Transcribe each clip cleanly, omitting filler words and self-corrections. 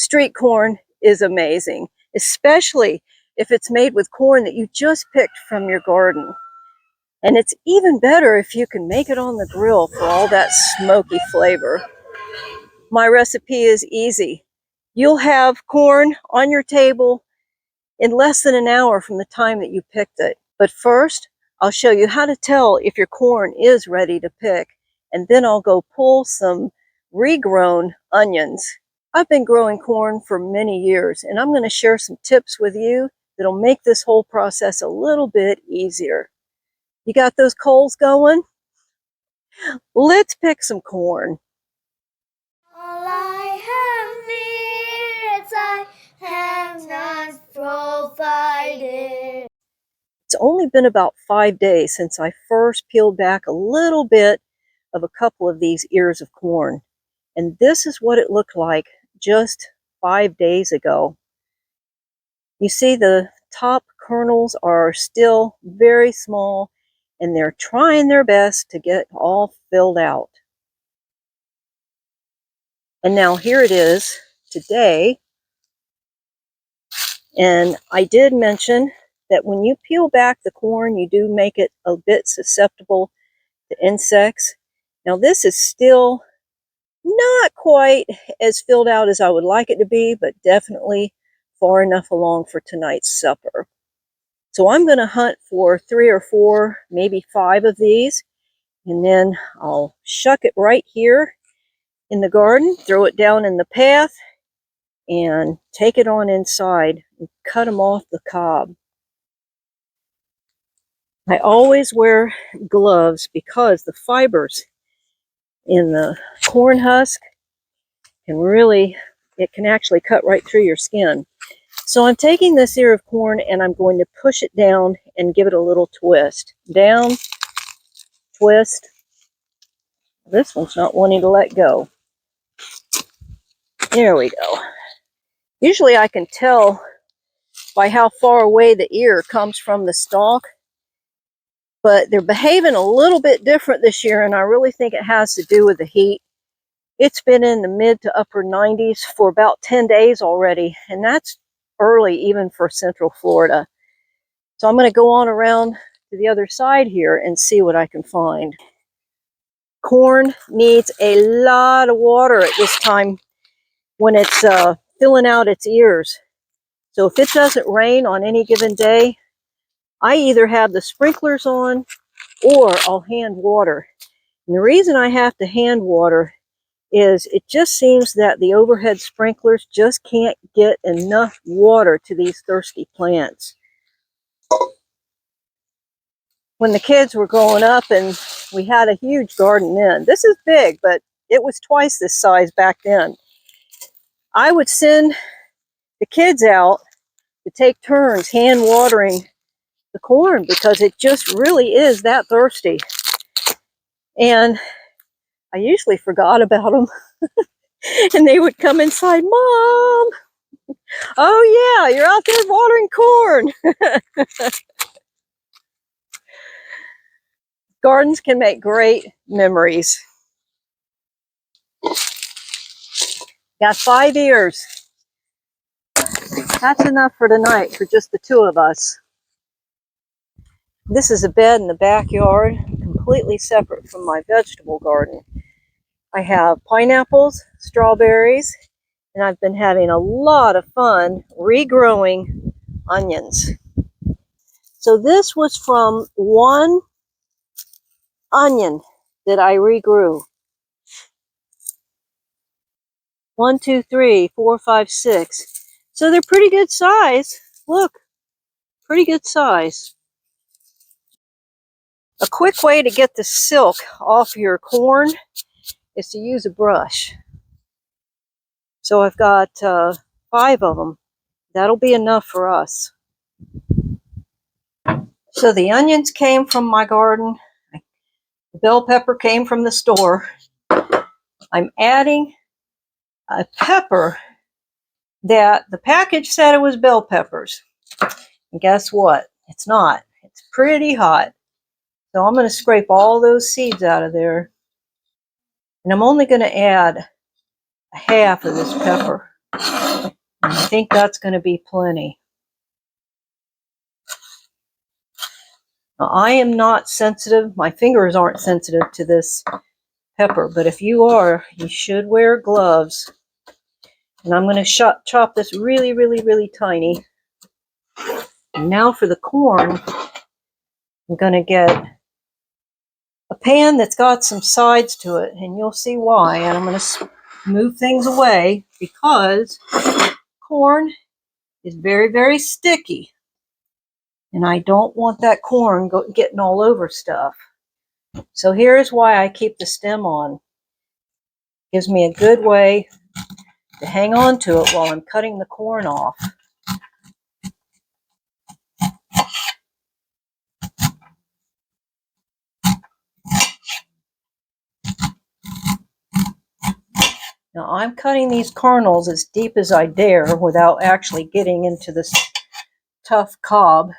street corn is amazing, especially if it's made with corn that you just picked from your garden. And it's even better if you can make it on the grill for all that smoky flavor. My recipe is easy. You'll have corn on your table in less than an hour from the time that you picked it. But first, I'll show you how to tell if your corn is ready to pick, and then I'll go pull some regrown onions. I've been growing corn for many years, and I'm going to share some tips with you that'll make this whole process a little bit easier. You got those coals going? Let's pick some corn. All I have needs, I have not provided. It's only been about 5 days since I first peeled back a little bit of a couple of these ears of corn. And this is what it looked like just 5 days ago. You see the top kernels are still very small, and they're trying their best to get all filled out. And now here it is today. And I did mention that when you peel back the corn, you do make it a bit susceptible to insects. Now this is still not quite as filled out as I would like it to be, but definitely far enough along for tonight's supper. So I'm going to hunt for 3 or 4, maybe 5 of these, and then I'll shuck it right here in the garden, throw it down in the path, and take it on inside and cut them off the cob. I always wear gloves because the fibers in the corn husk it can actually cut right through your skin. So I'm taking this ear of corn and I'm going to push it down and give it a little twist. Down, twist. This one's not wanting to let go. There we go. Usually I can tell by how far away the ear comes from the stalk, but they're behaving a little bit different this year, and I really think it has to do with the heat. It's been in the mid to upper 90s for about 10 days already, and that's early even for Central Florida. So I'm going to go on around to the other side here and see what I can find. Corn needs a lot of water at this time when it's filling out its ears. So if it doesn't rain on any given day, I either have the sprinklers on or I'll hand water. And the reason I have to hand water is it just seems that the overhead sprinklers just can't get enough water to these thirsty plants. When the kids were growing up and we had a huge garden then, this is big, but it was twice this size back then, I would send the kids out to take turns hand watering the corn because it just really is that thirsty. And I usually forgot about them. And they would come inside, Mom, oh yeah, you're out there watering corn. Gardens can make great memories. Got 5 ears. That's enough for tonight for just the 2 of us. This is a bed in the backyard, completely separate from my vegetable garden. I have pineapples, strawberries, and I've been having a lot of fun regrowing onions. So this was from one onion that I regrew. 1, 2, 3, 4, 5, 6. So they're pretty good size. Look, pretty good size. A quick way to get the silk off your corn is to use a brush. So I've got 5 of them. That'll be enough for us. So the onions came from my garden. The bell pepper came from the store. I'm adding a pepper that the package said it was bell peppers. And guess what? It's not. It's pretty hot. So I'm going to scrape all those seeds out of there. And I'm only going to add a half of this pepper. I think that's going to be plenty. Now, I am not sensitive. My fingers aren't sensitive to this pepper, but if you are, you should wear gloves. And I'm going to chop this really, really, really tiny. And now for the corn, I'm going to get a pan that's got some sides to it, and you'll see why. And I'm going to move things away because corn is very, very sticky. And I don't want that corn getting all over stuff. So here's why I keep the stem on. Gives me a good way to hang on to it while I'm cutting the corn off. Now I'm cutting these kernels as deep as I dare without actually getting into this tough cob.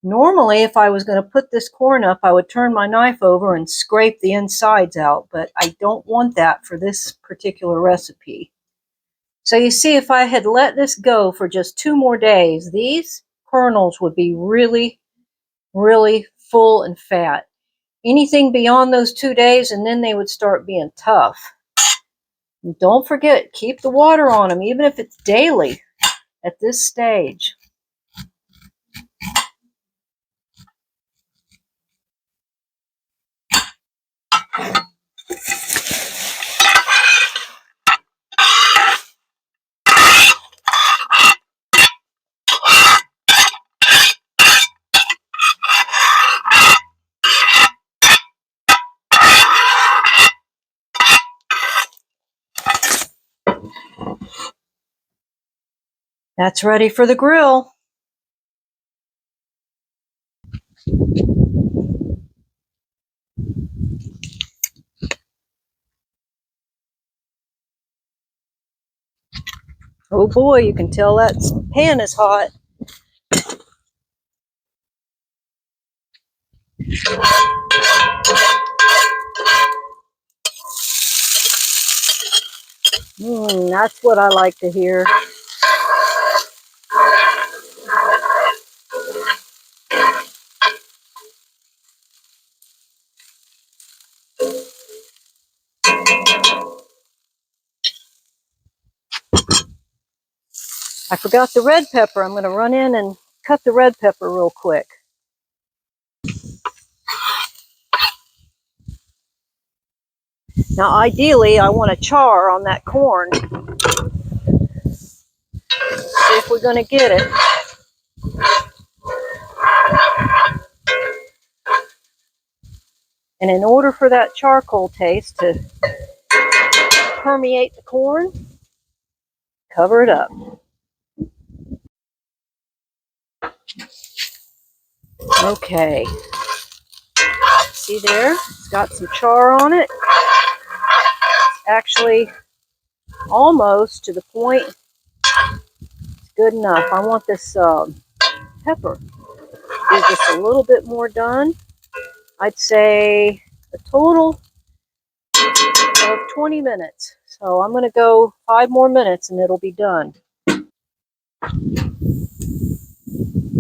Normally, if I was going to put this corn up, I would turn my knife over and scrape the insides out, but I don't want that for this particular recipe. So you see, if I had let this go for just 2 more days, these kernels would be really, really full and fat. Anything beyond those 2 days, and then they would start being tough. And don't forget, keep the water on them, even if it's daily at this stage. That's ready for the grill. Oh boy, you can tell that pan is hot. That's what I like to hear. I forgot the red pepper. I'm going to run in and cut the red pepper real quick. Now, ideally, I want a char on that corn. See if we're going to get it. And in order for that charcoal taste to permeate the corn, cover it up. Okay. See there? It's got some char on it. It's actually almost to the point. It's good enough. I want this pepper to be just a little bit more done. I'd say a total of 20 minutes. So I'm going to go 5 more minutes and it'll be done.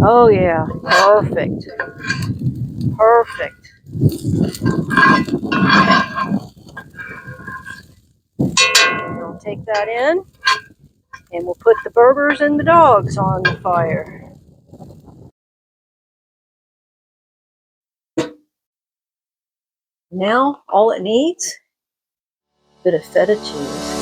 Oh yeah, perfect. Perfect. I'll take that in and we'll put the burgers and the dogs on the fire. Now all it needs is a bit of feta cheese.